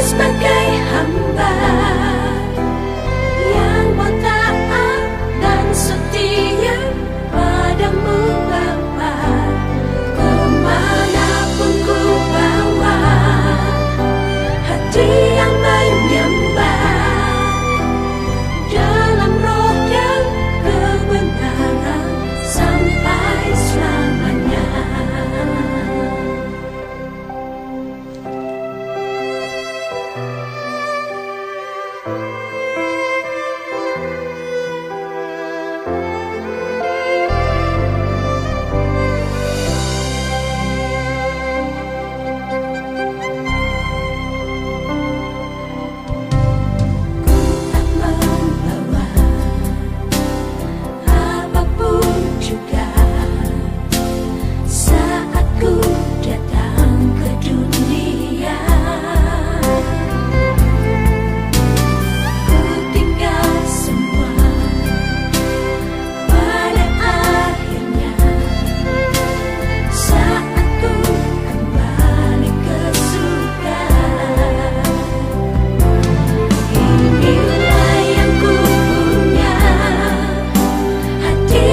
sebagai hamba yang mau taat dan setia padamu Bapa, kemanapun ku bawa hati yang menyembah dalam roh dan kebenaran sampai selamanya.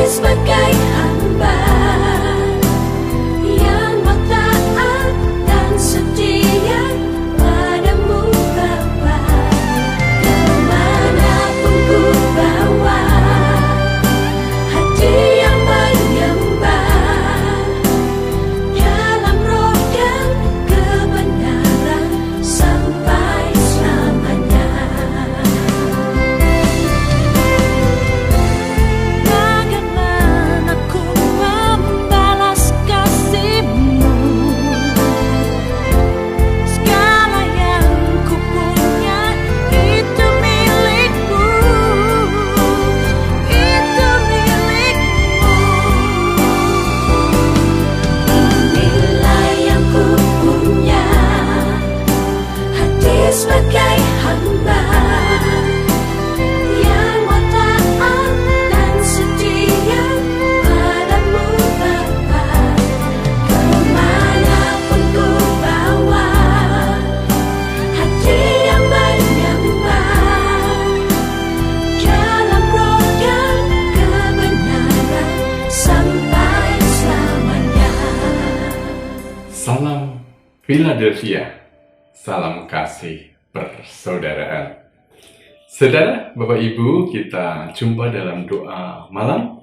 Sebagai hamba yang mau taat dan setia padamu Bapa, kemanapun ku bawa hati yang menyembah dalam roh dan kebenaran sampai selamanya. Sebagai hamba yang mau taat dan setia padamu Bapa, kemanapun ku bawa hati yang menyembah dalam roh dan kebenaran sampai selamanya. Salam Philadelphia, salam kasih persaudaraan. Saudara, Bapak Ibu, kita jumpa dalam doa malam.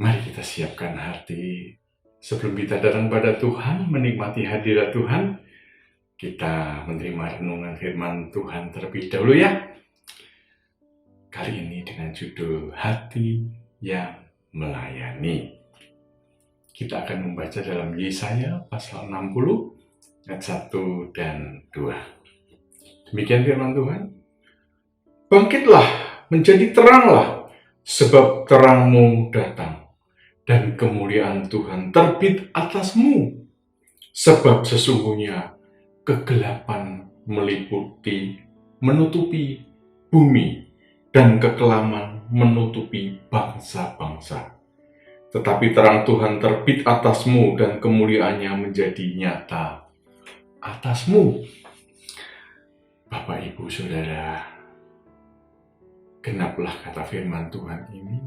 Mari kita siapkan hati sebelum kita datang pada Tuhan, menikmati hadirat Tuhan. Kita menerima renungan firman Tuhan terlebih dahulu ya. Kali ini dengan judul Hati yang Melayani. Kita akan membaca dalam Yesaya pasal 60 ayat 1 dan 2. Demikian firman Tuhan. Bangkitlah, menjadi teranglah, sebab terangmu datang, dan kemuliaan Tuhan terbit atasmu. Sebab sesungguhnya kegelapan menutupi bumi, dan kekelaman menutupi bangsa-bangsa. Tetapi terang Tuhan terbit atasmu, dan kemuliaannya menjadi nyata atasmu. Bapak, Ibu, Saudara, genaplah kata firman Tuhan ini,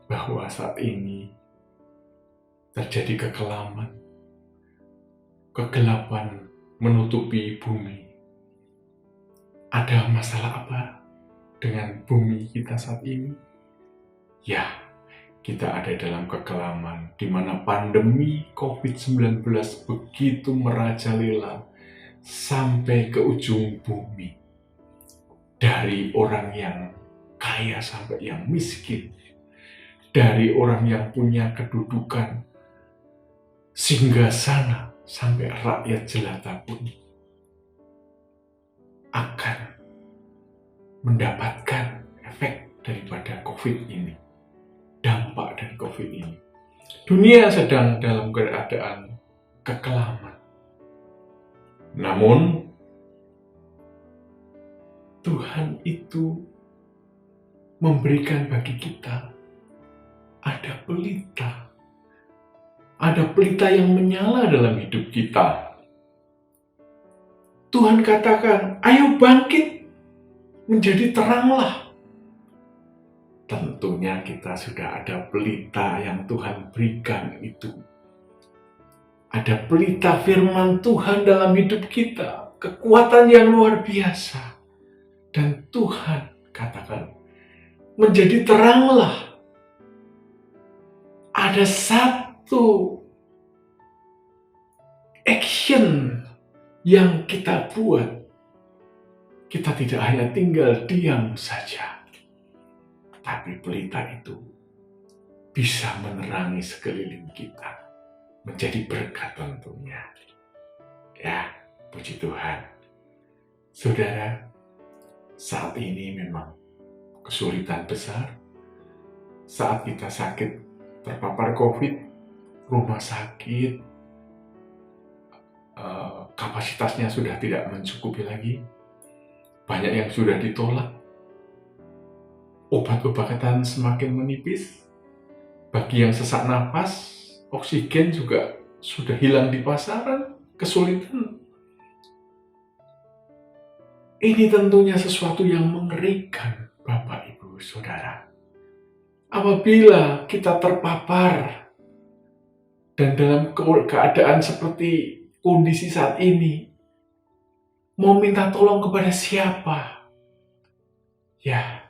bahwa saat ini terjadi kegelapan menutupi bumi. Ada masalah apa dengan bumi kita saat ini? Ya, kita ada dalam kekelaman di mana pandemi COVID-19 begitu merajalela sampai ke ujung bumi. Dari orang yang kaya sampai yang miskin, dari orang yang punya kedudukan singgasana sampai rakyat jelata pun akan mendapatkan efek daripada COVID ini. Dampak dari COVID ini. Dunia sedang dalam keadaan kekelaman. Namun, Tuhan itu memberikan bagi kita ada pelita. Ada pelita yang menyala dalam hidup kita. Tuhan katakan, ayo bangkit, menjadi teranglah. Tentunya kita sudah ada pelita yang Tuhan berikan itu. Ada pelita firman Tuhan dalam hidup kita, kekuatan yang luar biasa. Dan Tuhan katakan, menjadi teranglah. Ada satu action yang kita buat. Kita tidak hanya tinggal diam saja, tapi pelita itu bisa menerangi sekeliling kita. Menjadi berkat tentunya. Ya, puji Tuhan. Saudara, saat ini memang kesulitan besar. Saat kita sakit, terpapar COVID, rumah sakit, kapasitasnya sudah tidak mencukupi lagi. Banyak yang sudah ditolak. Obat-obatan semakin menipis. Bagi yang sesak napas, oksigen juga sudah hilang di pasaran, kesulitan. Ini tentunya sesuatu yang mengerikan, Bapak, Ibu, Saudara. Apabila kita terpapar dan dalam keadaan seperti kondisi saat ini, mau minta tolong kepada siapa? Ya,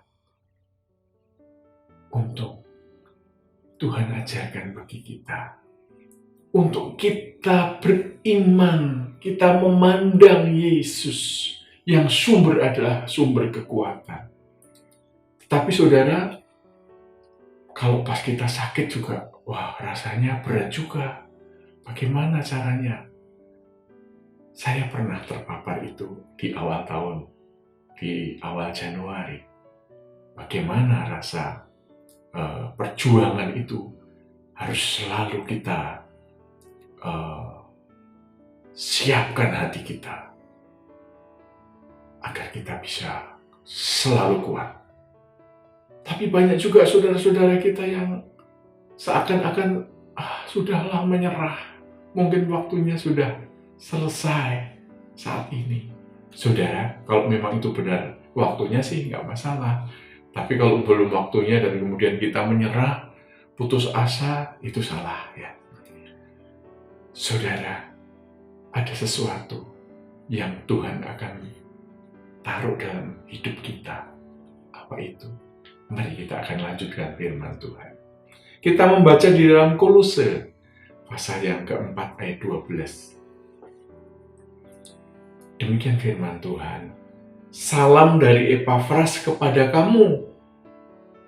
untuk Tuhan ajarkan bagi kita, untuk kita beriman, kita memandang Yesus yang sumber adalah sumber kekuatan. Tapi saudara, kalau pas kita sakit juga, wah rasanya berat juga. Bagaimana caranya? Saya pernah terpapar itu di awal tahun, di awal Januari. Bagaimana rasa perjuangan itu harus selalu kita siapkan hati kita agar kita bisa selalu kuat. Tapi banyak juga saudara-saudara kita yang seakan-akan sudahlah menyerah. Mungkin waktunya sudah selesai saat ini. Saudara, kalau memang itu benar waktunya sih nggak masalah. Tapi kalau belum waktunya dan kemudian kita menyerah, putus asa, itu salah ya. Saudara, ada sesuatu yang Tuhan akan taruh dalam hidup kita. Apa itu? Mari kita akan lanjutkan firman Tuhan. Kita membaca di dalam Kolose, pasal yang keempat ayat 12. Demikian firman Tuhan. Salam dari Epafras kepada kamu.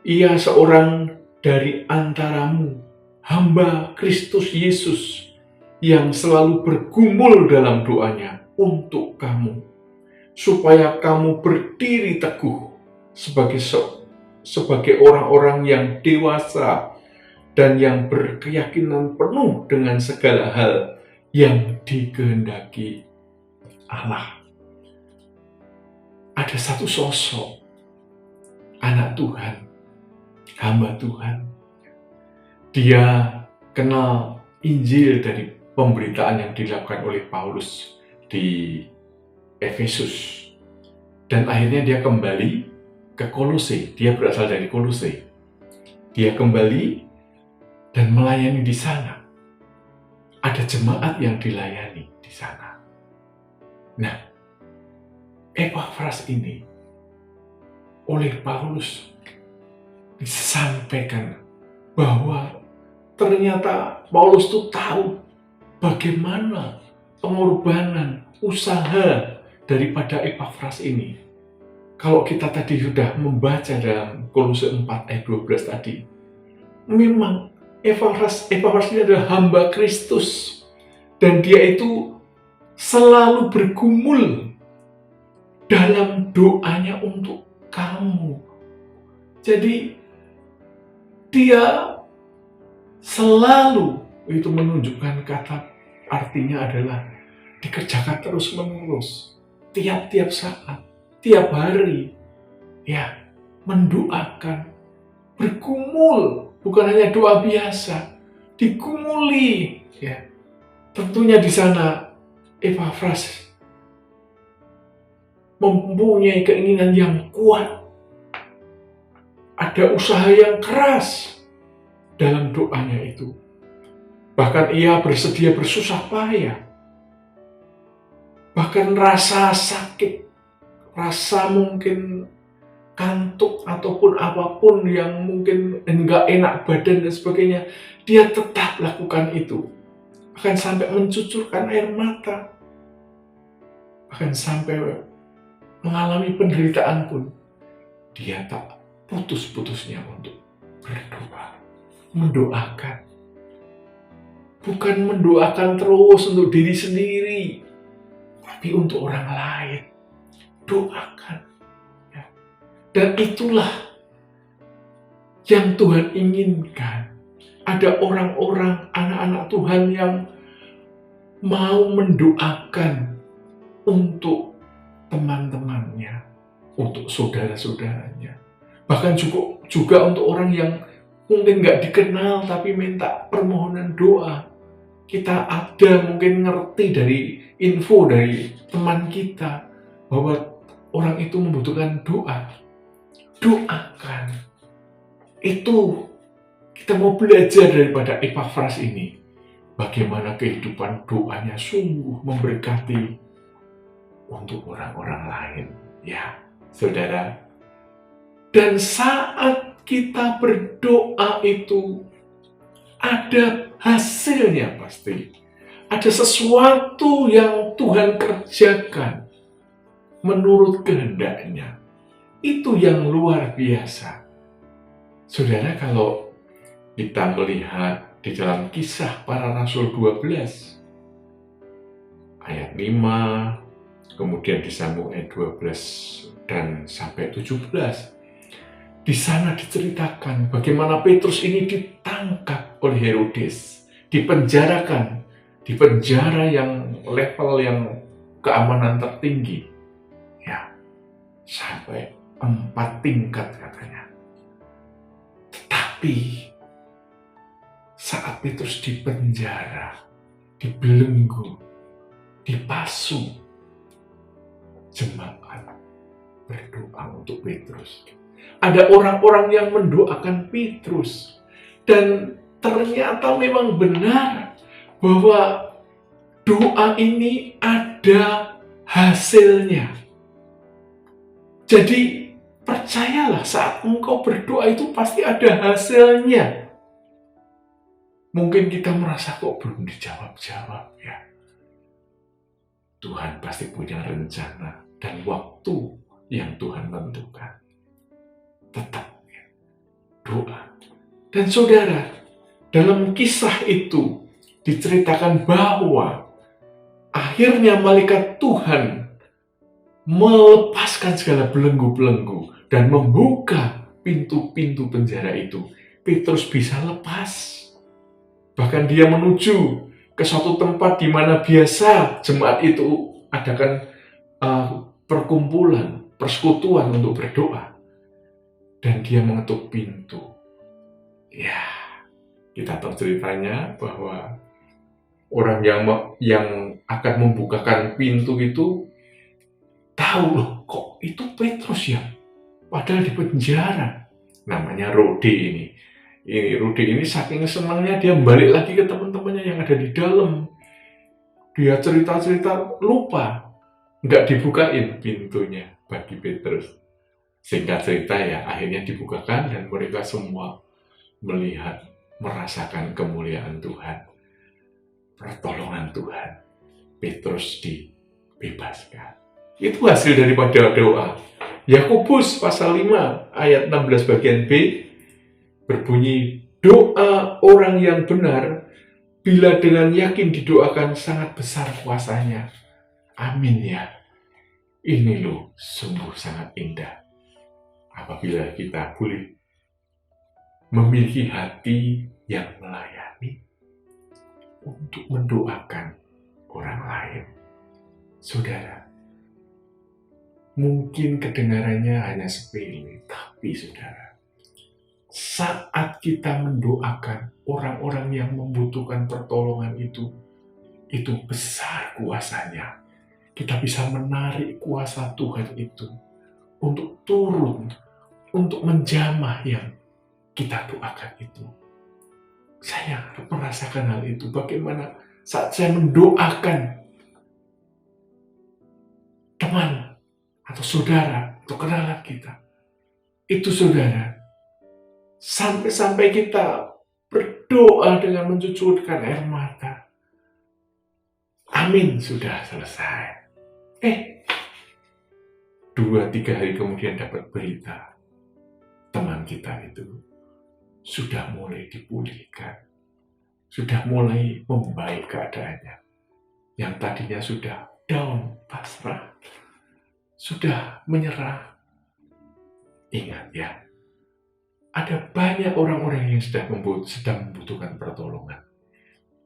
Ia seorang dari antaramu, hamba Kristus Yesus, yang selalu bergumul dalam doanya untuk kamu, supaya kamu berdiri teguh sebagai orang-orang yang dewasa dan yang berkeyakinan penuh dengan segala hal yang dikehendaki Allah. Ada satu sosok anak Tuhan, hamba Tuhan. Dia kenal Injil dari pemberitaan yang dilakukan oleh Paulus di Efesus. Dan akhirnya dia kembali ke Kolose. Dia berasal dari Kolose. Dia kembali dan melayani di sana. Ada jemaat yang dilayani di sana. Nah, Epafras ini oleh Paulus disampaikan bahwa ternyata Paulus itu tahu bagaimana pengorbanan usaha daripada Epafras ini. Kalau kita tadi sudah membaca dalam Kolose 4 ayat 12 tadi, memang Epafras ini adalah hamba Kristus dan dia itu selalu bergumul dalam doanya untuk kamu. Jadi dia selalu, itu menunjukkan kata artinya adalah dikerjakan terus menerus, tiap-tiap saat, tiap hari, ya, mendoakan, bergumul, bukan hanya doa biasa, digumuli, ya. Tentunya di sana Epafras mempunyai keinginan yang kuat, ada usaha yang keras dalam doanya itu. Bahkan ia bersedia bersusah payah. Bahkan rasa sakit, rasa mungkin kantuk ataupun apapun yang mungkin enggak enak badan dan sebagainya, dia tetap lakukan itu. Bahkan sampai mencucurkan air mata. Bahkan sampai mengalami penderitaan pun, dia tak putus-putusnya untuk berdoa, mendoakan. Bukan mendoakan terus untuk diri sendiri, tapi untuk orang lain. Doakan. Ya. Dan itulah yang Tuhan inginkan. Ada orang-orang, anak-anak Tuhan yang mau mendoakan untuk teman-temannya, untuk saudara-saudaranya. Bahkan juga untuk orang yang mungkin nggak dikenal tapi minta permohonan doa. Kita ada mungkin ngerti dari info dari teman kita bahwa orang itu membutuhkan doa. Doakan. Itu kita mau belajar daripada Epafras ini. Bagaimana kehidupan doanya sungguh memberkati untuk orang-orang lain. Ya, saudara. Dan saat kita berdoa itu ada hasilnya pasti. Ada sesuatu yang Tuhan kerjakan menurut kehendaknya. Itu yang luar biasa. Saudara, kalau kita melihat di dalam Kisah Para Rasul 12 ayat 5, kemudian disambung ayat 12 dan sampai 17. Di sana diceritakan bagaimana Petrus ini ditangkap oleh Herodes, dipenjarakan, di penjara yang level yang keamanan tertinggi, ya, sampai 4 tingkat katanya. Tetapi saat Petrus dipenjara, dibelenggu, dipasung, jemaat berdoa untuk Petrus. Ada orang-orang yang mendoakan Petrus. Dan ternyata memang benar bahwa doa ini ada hasilnya. Jadi percayalah, saat engkau berdoa itu pasti ada hasilnya. Mungkin kita merasa kok belum dijawab-jawab ya. Tuhan pasti punya rencana dan waktu yang Tuhan tentukan. Tetap doa. Dan saudara, dalam kisah itu diceritakan bahwa akhirnya malaikat Tuhan melepaskan segala belenggu-belenggu dan membuka pintu-pintu penjara itu. Petrus bisa lepas. Bahkan dia menuju ke suatu tempat di mana biasa jemaat itu adakan perkumpulan, persekutuan untuk berdoa. Dan dia mengetuk pintu. Ya, kita tahu ceritanya bahwa orang yang akan membukakan pintu itu tahu loh, kok itu Petrus ya? Padahal di penjara. Namanya Rode ini. Rode ini saking senangnya dia balik lagi ke teman-temannya yang ada di dalam. Dia cerita-cerita lupa. Nggak dibukain pintunya bagi Petrus. Singkat cerita ya, akhirnya dibukakan dan mereka semua melihat, merasakan kemuliaan Tuhan, pertolongan Tuhan. Petrus dibebaskan. Itu hasil daripada doa. Yakobus pasal 5 ayat 16 bagian B berbunyi, doa orang yang benar bila dengan yakin didoakan sangat besar kuasanya. Amin ya. Ini loh sungguh sangat indah. Apabila kita boleh memiliki hati yang melayani untuk mendoakan orang lain. Saudara, mungkin kedengarannya hanya sepele, tapi saudara, saat kita mendoakan orang-orang yang membutuhkan pertolongan itu besar kuasanya. kita bisa menarik kuasa Tuhan itu untuk turun, untuk menjamah yang kita doakan itu. Saya merasakan hal itu. Bagaimana saat saya mendoakan teman atau saudara atau kenalan kita, itu saudara, sampai kita berdoa dengan mencucurkan air mata. Amin, sudah selesai. 2-3 hari kemudian dapat berita, teman kita itu sudah mulai dipulihkan, sudah mulai membaik keadaannya. Yang tadinya sudah down, pasrah, sudah menyerah. Ingat ya, ada banyak orang-orang yang sedang membutuhkan pertolongan.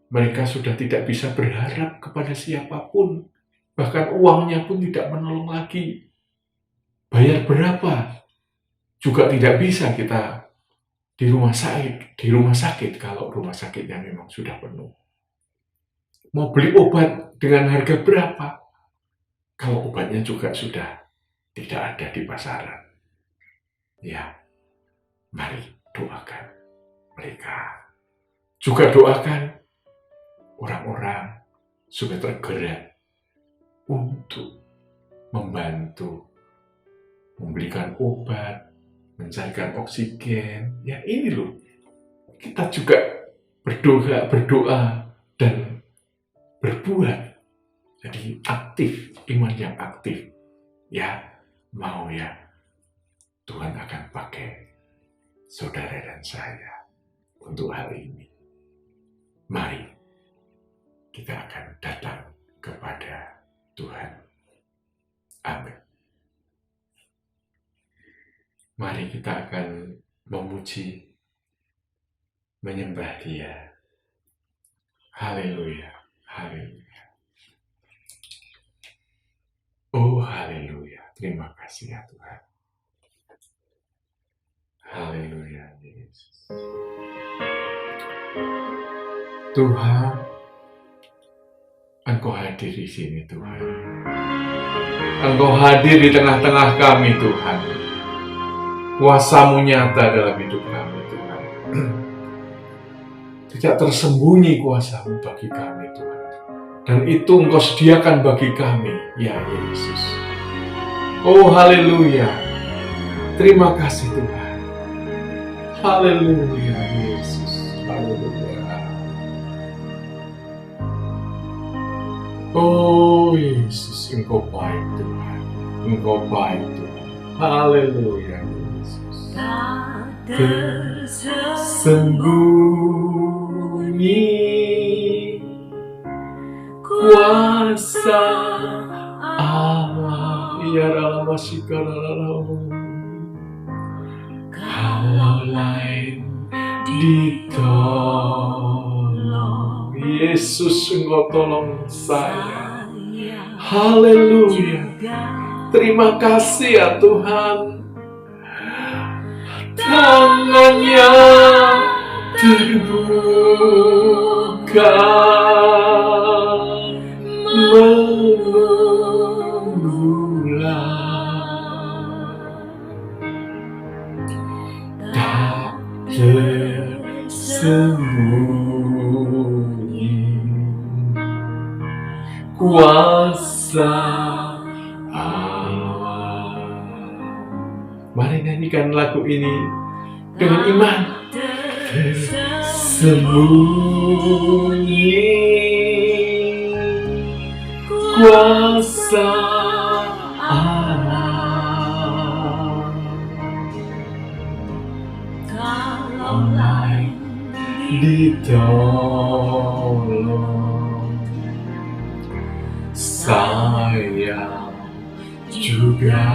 Mereka sudah tidak bisa berharap kepada siapapun, bahkan uangnya pun tidak menolong lagi. Bayar berapa juga tidak bisa kita di rumah sakit kalau rumah sakitnya memang sudah penuh. Mau beli obat dengan harga berapa kalau obatnya juga sudah tidak ada di pasaran. Ya, mari doakan mereka. Juga doakan orang-orang supaya tergerak untuk membantu membelikan obat, mencarikan oksigen. Ya ini loh, kita juga berdoa dan berbuat. Jadi aktif, iman yang aktif. Ya, mau ya, Tuhan akan pakai saudara dan saya untuk hal ini. Mari kita akan datang kepada Tuhan. Amin. Mari kita akan memuji, menyembah Dia. Haleluya, haleluya. Oh haleluya, terima kasih ya Tuhan. Haleluya Yesus. Tuhan, Engkau hadir di sini Tuhan. Engkau hadir di tengah-tengah kami Tuhan. Kuasa-Mu nyata dalam hidup kami Tuhan. Tidak tersembunyi kuasa-Mu bagi kami Tuhan. Dan itu Engkau sediakan bagi kami, ya Yesus. Oh haleluya. Terima kasih Tuhan. Haleluya Yesus. Haleluya. Oh Yesus, Engkau baik Tuhan. Engkau baik Tuhan. Haleluya Yesus. Tersembunyi kuasa Allah. Ya dalam masyarakat. Kalau lain ditolong, Yesus Engkau tolong saya. Haleluya. Terima kasih ya Tuhan. Tangannya terbuka tak tersembunyi kuasa Allah. Mari nyanyikan lagu ini dengan iman. Tersembunyi kuasa Allah. Kalau lain ditolong, saya juga.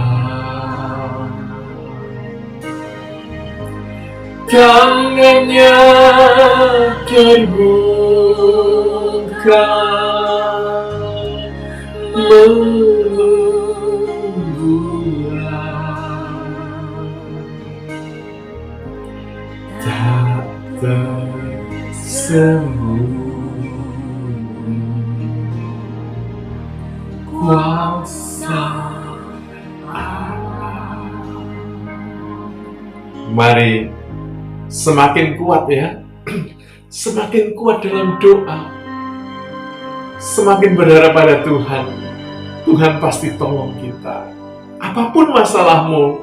Tangannya terbuka tak tersembunyi kuasa Mari semakin kuat ya, semakin kuat dalam doa, semakin berharap pada Tuhan. Tuhan pasti tolong kita. Apapun masalahmu,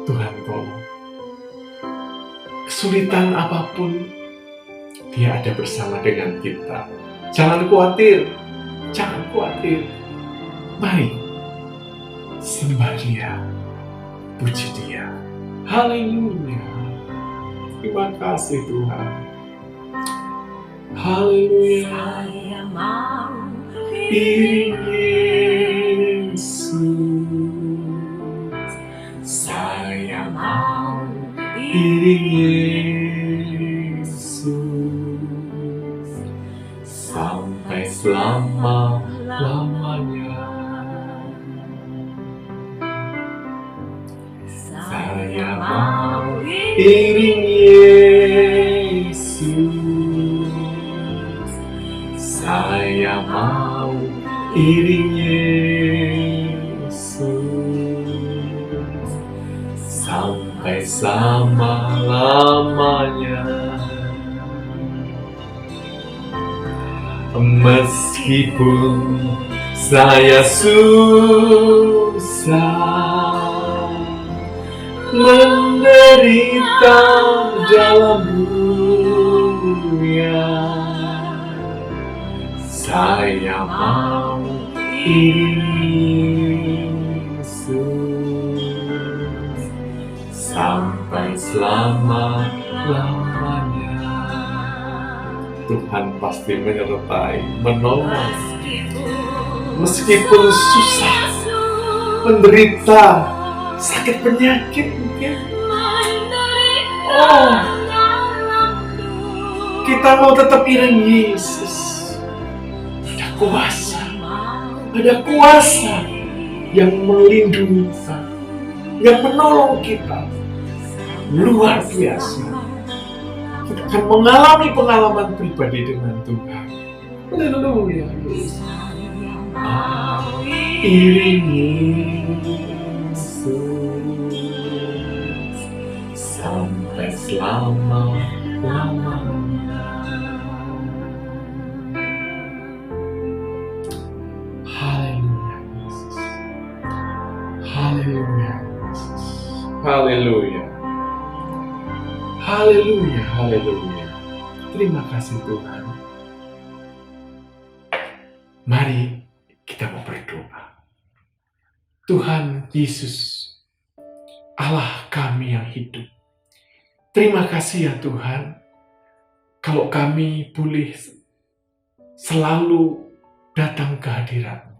Tuhan tolong. Kesulitan apapun, Dia ada bersama dengan kita. Jangan khawatir, jangan khawatir. Mari sembah Dia, puji Dia. Haleluya. Terima kasih Tuhan. Haleluya. Saya mau Iring Yesus. Saya mau Iring Yesus. Sampai selama-lamanya. Saya mau iring Yesus. Saya mau iring Yesus. Sampai selama-lamanya. Meskipun saya susah, menderita dalam dunia, saya mau iring Yesus sampai selama-lamanya. Tuhan pasti menyertai, menolong. Meskipun susah, menderita, sakit penyakit mungkin. Oh, kita mau tetap iring Yesus. Ada kuasa yang melindungi kita, yang menolong kita. Luar biasa. Kita akan mengalami pengalaman pribadi dengan Tuhan. Haleluya. Iring Yesus sampai selama-lamanya. Haleluya Yesus. Haleluya Yesus. Haleluya. Haleluya, haleluya. Terima kasih Tuhan. Mari kita mau berdoa. Tuhan Yesus, Allah kami yang hidup. Terima kasih ya Tuhan, kalau kami boleh selalu datang ke hadirat-Mu,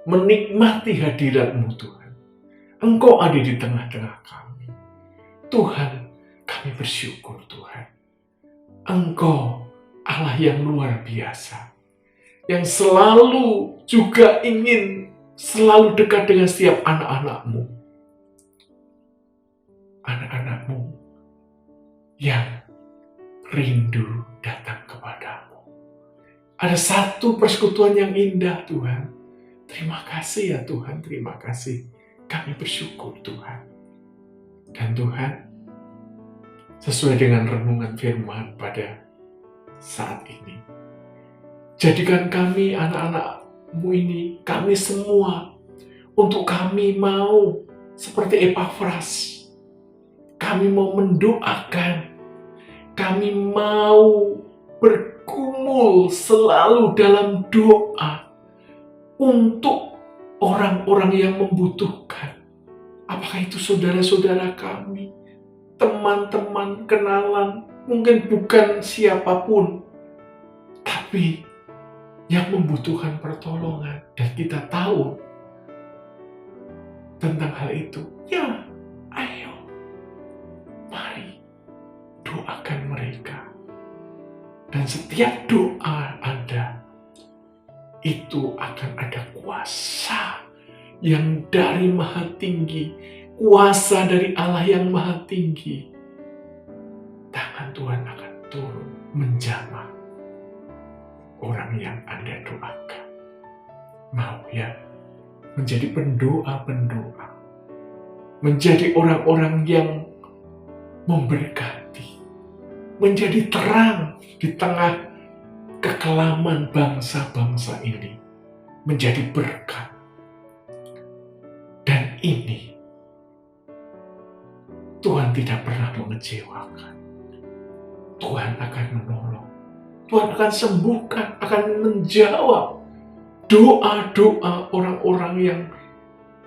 menikmati hadirat-Mu Tuhan. Engkau ada di tengah-tengah kami. Tuhan, kami bersyukur Tuhan. Engkau Allah yang luar biasa, yang selalu juga ingin selalu dekat dengan setiap anak-anak-Mu. Anak-anak-Mu yang rindu datang kepadamu. Ada satu persekutuan yang indah Tuhan. Terima kasih ya Tuhan, terima kasih. Kami bersyukur Tuhan. Dan Tuhan, sesuai dengan renungan firman pada saat ini, jadikan kami anak-anak-Mu ini, kami semua, untuk kami mau seperti Epafras. Kami mau mendoakan, kami mau bergumul selalu dalam doa untuk orang-orang yang membutuhkan. Apakah itu saudara-saudara kami, teman-teman, kenalan, mungkin bukan siapapun, tapi yang membutuhkan pertolongan, dan kita tahu tentang hal itu. Ya, ayo, mari doakan mereka. Dan setiap doa Anda, itu akan ada kuasa yang dari Maha Tinggi, kuasa dari Allah yang Maha Tinggi. Tangan Tuhan akan turun menjamah orang yang Anda doakan. Mau ya? menjadi pendoa-pendoa, menjadi orang-orang yang memberkati, menjadi terang di tengah kekelaman bangsa-bangsa ini, menjadi berkat. Dan ini Tuhan tidak pernah mengecewakan. Tuhan akan menolong. Tuhan akan sembuhkan, akan menjawab doa-doa orang-orang yang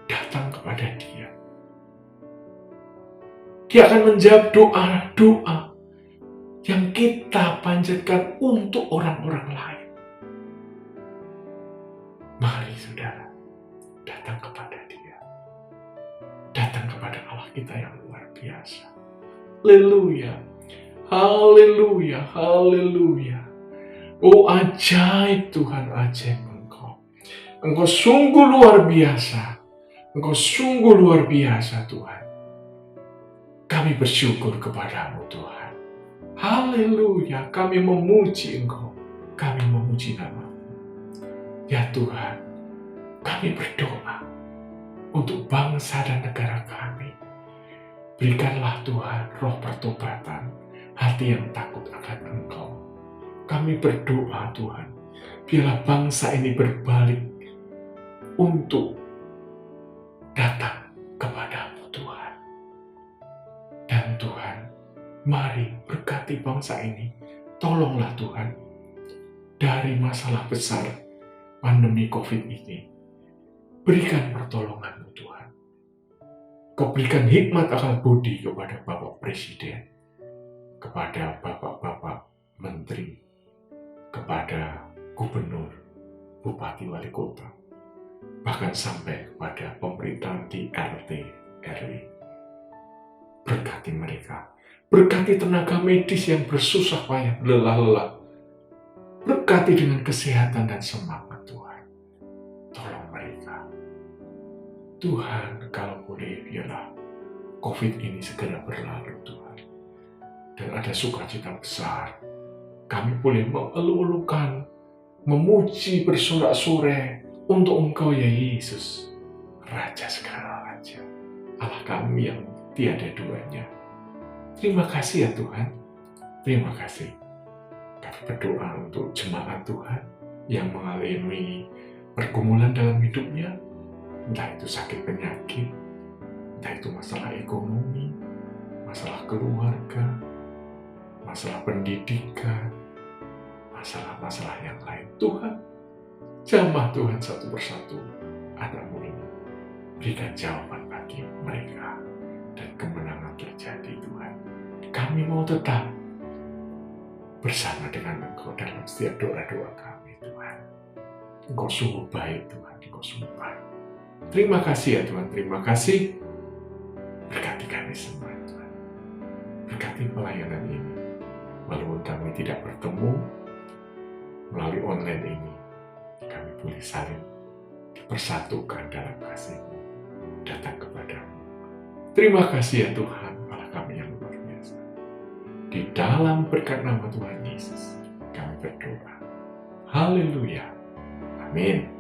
datang kepada Dia. Dia akan menjawab doa-doa yang kita panjatkan untuk orang-orang lain. Mari saudara, datang kepada Dia. Datang kepada Allah kita yang luar biasa. Haleluya, haleluya, haleluya. Oh ajaib Tuhan, ajaib Engkau. Engkau sungguh luar biasa. Engkau sungguh luar biasa Tuhan. Kami bersyukur kepadamu Tuhan. Haleluya, kami memuji Engkau. Kami memuji nama-Mu. Ya Tuhan, kami berdoa untuk bangsa dan negara kami. Berikanlah Tuhan roh pertobatan, hati yang takut akan Engkau. Kami berdoa Tuhan, biarlah bangsa ini berbalik untuk datang kepadamu Tuhan. Dan Tuhan, mari berkati bangsa ini. Tolonglah Tuhan, dari masalah besar pandemi COVID ini. Berikan pertolongan-Mu Tuhan. Kau berikan hikmat akal budi kepada Bapak Presiden, kepada Bapak-Bapak Menteri, kepada Gubernur, Bupati, Wali Kota, bahkan sampai kepada pemerintahan di RT, RW. Berkati mereka. Berkati tenaga medis yang bersusah payah, lelah-lelah. Berkati dengan kesehatan dan semangat Tuhan. Tolong mereka. Tuhan, kalau boleh biarlah COVID ini segera berlalu Tuhan. Dan ada sukacita besar. Kami boleh mengeluh-elukan, memuji bersorak-sorai untuk Engkau ya Yesus, Raja segala Raja, Allah kami yang tiada duanya. Terima kasih ya Tuhan. Terima kasih. Kami berdoa untuk jemaat Tuhan yang mengalami pergumulan dalam hidupnya, entah itu sakit penyakit, entah itu masalah ekonomi, masalah keluarga, masalah pendidikan, masalah-masalah yang lain. Tuhan, jamah Tuhan satu persatu anak-Mu ini. Berikan jawaban bagi mereka dan kemenangan terjadi Tuhan. Kami mau tetap bersama dengan Engkau dalam setiap doa-doa kami Tuhan. Engkau sungguh baik Tuhan, Engkau sungguh baik. Terima kasih ya Tuhan, terima kasih. Berkati kami semua Tuhan. Berkati pelayanan ini. Walaupun kami tidak bertemu melalui online ini, kami boleh saling dipersatukan dalam kasih-Mu, datang kepadamu. Terima kasih ya Tuhan, Allah kami yang luar biasa. Di dalam berkat nama Tuhan Yesus, kami berdoa. Haleluya. Amin.